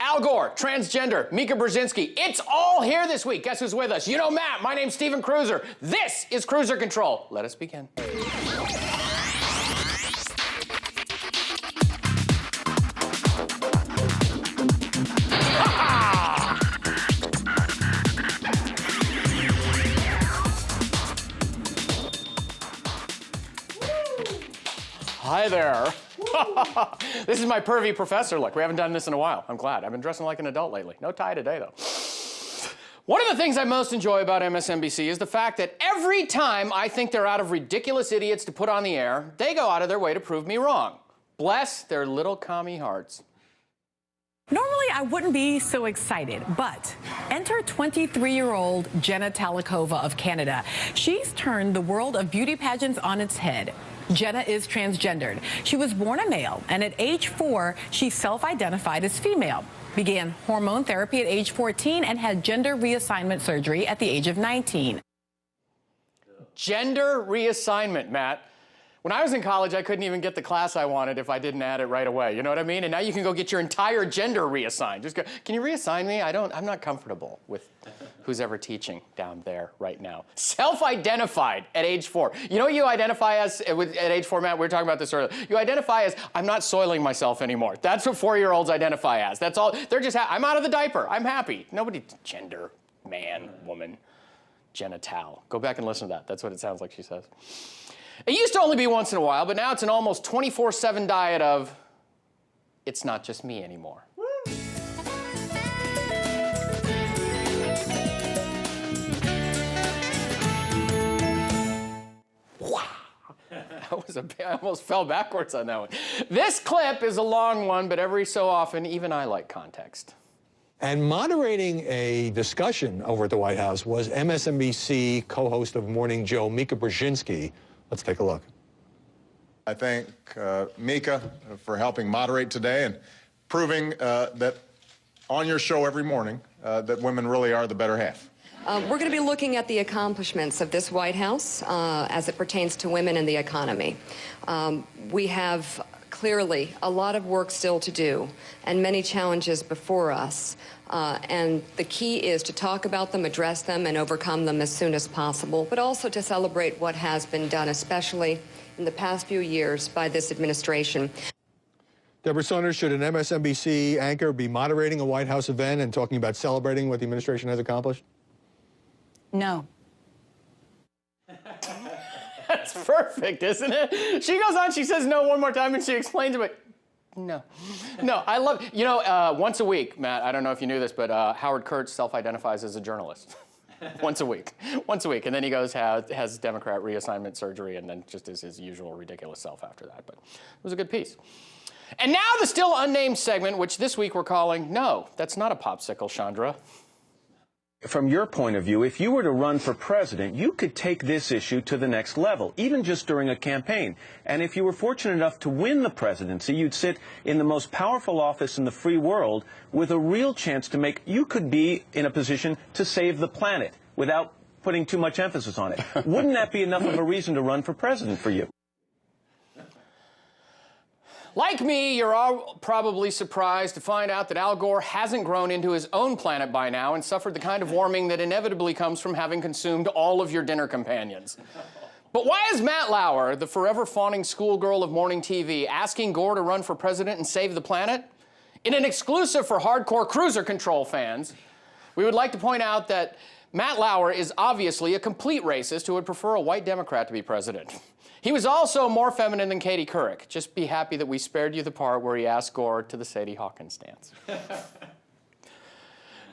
Al Gore, transgender, Mika Brzezinski. It's all here this week. Guess who's with us? You know Matt. My name's Stephen Kruiser. This is Cruiser Control. Let us begin. Hi there. This is my pervy professor look. We haven't done this in a while. I'm glad. I've been dressing like an adult lately. No tie today, though. One of the things I most enjoy about MSNBC is the fact that every time I think they're out of ridiculous idiots to put on the air, they go out of their way to prove me wrong. Bless their little commie hearts. Normally, I wouldn't be so excited, but enter 23-year-old Jenna Talikova of Canada. She's turned the world of beauty pageants on its head. Jenna is transgendered. She was born a male, and at age 4, she self-identified as female, began hormone therapy at age 14, and had gender reassignment surgery at the age of 19. Gender reassignment, Matt. When I was in college, I couldn't even get the class I wanted if I didn't add it right away. You know what I mean? And now you can go get your entire gender reassigned. Just go, can you reassign me? I'm not comfortable with who's ever teaching down there right now. Self-identified at age 4. You know what you identify as at age 4, Matt? We were talking about this earlier. You identify as, I'm not soiling myself anymore. That's what 4-year-olds identify as. That's all. They're just, I'm out of the diaper. I'm happy. Nobody, gender, man, woman, genital. Go back and listen to that. That's what it sounds like she says. It used to only be once in a while, but now it's an almost 24/7 diet of, it's not just me anymore. Wow. I almost fell backwards on that one. This clip is a long one, but every so often, even I like context. And moderating a discussion over at the White House was MSNBC co-host of Morning Joe, Mika Brzezinski. Let's take a look. I thank Mika for helping moderate today and proving that on your show every morning that women really are the better half. We're going to be looking at the accomplishments of this White House as it pertains to women and the economy. We have clearly a lot of work still to do and many challenges before us. And the key is to talk about them, address them, and overcome them as soon as possible, but also to celebrate what has been done, especially in the past few years by this administration. Deborah Saunders, should an MSNBC anchor be moderating a White House event and talking about celebrating what the administration has accomplished? No. That's perfect, isn't it? She goes on, she says no one more time, and she explains it, but no. No, I love, you know, once a week, Matt, I don't know if you knew this, but Howard Kurtz self-identifies as a journalist. Once a week. Once a week. And then he goes, has Democrat reassignment surgery, and then just is his usual ridiculous self after that. But it was a good piece. And now the still unnamed segment, which this week we're calling, No, That's Not a Popsicle, Chandra. From your point of view, if you were to run for president, you could take this issue to the next level, even just during a campaign. And if you were fortunate enough to win the presidency, you'd sit in the most powerful office in the free world with a real chance to you could be in a position to save the planet without putting too much emphasis on it. Wouldn't that be enough of a reason to run for president for you? Like me, you're all probably surprised to find out that Al Gore hasn't grown into his own planet by now and suffered the kind of warming that inevitably comes from having consumed all of your dinner companions. But why is Matt Lauer, the forever fawning schoolgirl of morning TV, asking Gore to run for president and save the planet? In an exclusive for hardcore Cruiser Control fans, we would like to point out that Matt Lauer is obviously a complete racist who would prefer a white Democrat to be president. He was also more feminine than Katie Couric. Just be happy that we spared you the part where he asked Gore to the Sadie Hawkins dance.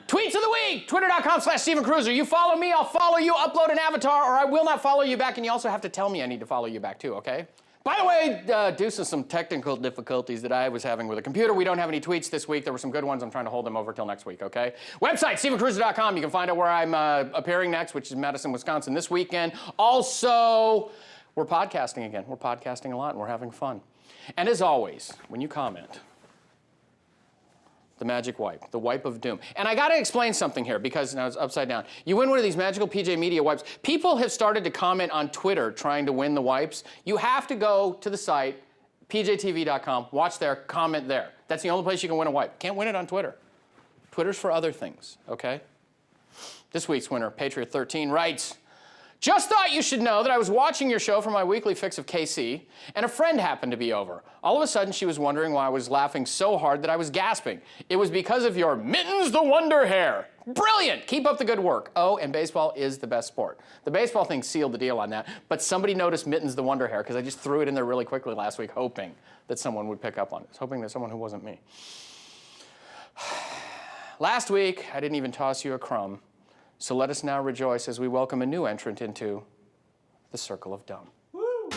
Tweets of the week, twitter.com/Stephen Kruiser. You follow me, I'll follow you, upload an avatar, or I will not follow you back, and you also have to tell me I need to follow you back too, okay? By the way, due to some technical difficulties that I was having with a computer, we don't have any tweets this week. There were some good ones. I'm trying to hold them over till next week, okay? Website, StephenKruiser.com. You can find out where I'm appearing next, which is Madison, Wisconsin this weekend. Also, we're podcasting again. We're podcasting a lot, and we're having fun. And as always, when you comment, the magic wipe, the wipe of doom. And I got to explain something here because now it's upside down. You win one of these magical PJ Media wipes. People have started to comment on Twitter trying to win the wipes. You have to go to the site, pjtv.com, watch there, comment there. That's the only place you can win a wipe. Can't win it on Twitter. Twitter's for other things, okay? This week's winner, Patriot 13, writes, just thought you should know that I was watching your show for my weekly fix of KC, and a friend happened to be over. All of a sudden, she was wondering why I was laughing so hard that I was gasping. It was because of your Mittens the Wonder hair. Brilliant! Keep up the good work. Oh, and baseball is the best sport. The baseball thing sealed the deal on that, but somebody noticed Mittens the Wonder hair because I just threw it in there really quickly last week, hoping that someone would pick up on it. I was hoping that someone who wasn't me. Last week, I didn't even toss you a crumb. So let us now rejoice as we welcome a new entrant into the Circle of Dumb. Woo.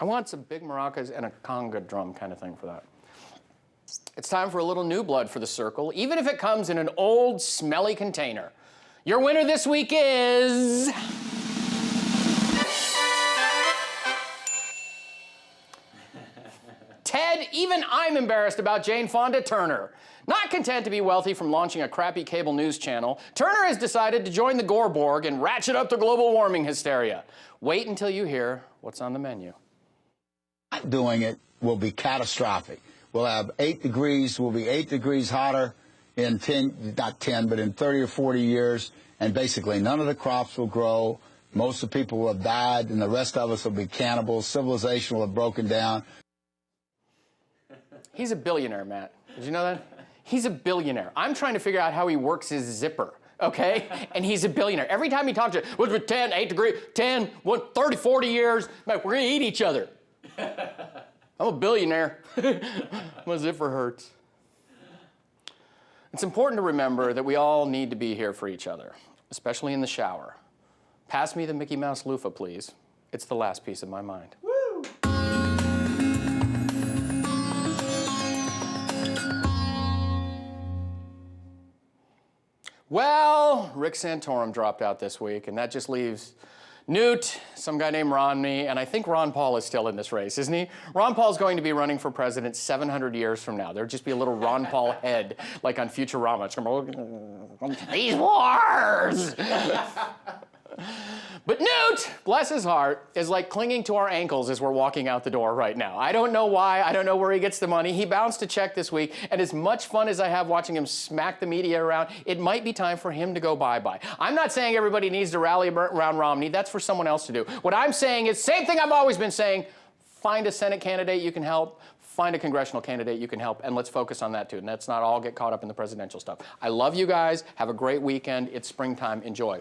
I want some big maracas and a conga drum kind of thing for that. It's time for a little new blood for the Circle, even if it comes in an old, smelly container. Your winner this week is... Ted, even I'm embarrassed about Jane Fonda Turner. Not content to be wealthy from launching a crappy cable news channel, Turner has decided to join the Gore-Borg and ratchet up the global warming hysteria. Wait until you hear what's on the menu. Not doing it will be catastrophic. We'll have 8 degrees, we'll be 8 degrees hotter in 30 or 40 years, and basically none of the crops will grow. Most of the people will have died, and the rest of us will be cannibals. Civilization will have broken down. He's a billionaire, Matt. Did you know that? He's a billionaire. I'm trying to figure out how he works his zipper, okay? And he's a billionaire. Every time he talks to you, what's with 10, 8 degrees, 10, 30, 40 years, like, we're gonna eat each other. I'm a billionaire. My zipper hurts. It's important to remember that we all need to be here for each other, especially in the shower. Pass me the Mickey Mouse loofah, please. It's the last piece of my mind. Well, Rick Santorum dropped out this week, and that just leaves Newt, some guy named Romney, and I think Ron Paul is still in this race, isn't he? Ron Paul's going to be running for president 700 years from now. There'll just be a little Ron Paul head, like on Futurama. It's going to these wars! But Newt, bless his heart, is like clinging to our ankles as we're walking out the door right now. I don't know why. I don't know where he gets the money. He bounced a check this week, and as much fun as I have watching him smack the media around, it might be time for him to go bye-bye. I'm not saying everybody needs to rally around Romney. That's for someone else to do. What I'm saying is, same thing I've always been saying, find a Senate candidate you can help, find a congressional candidate you can help, and let's focus on that too. And let's not all get caught up in the presidential stuff. I love you guys. Have a great weekend. It's springtime. Enjoy.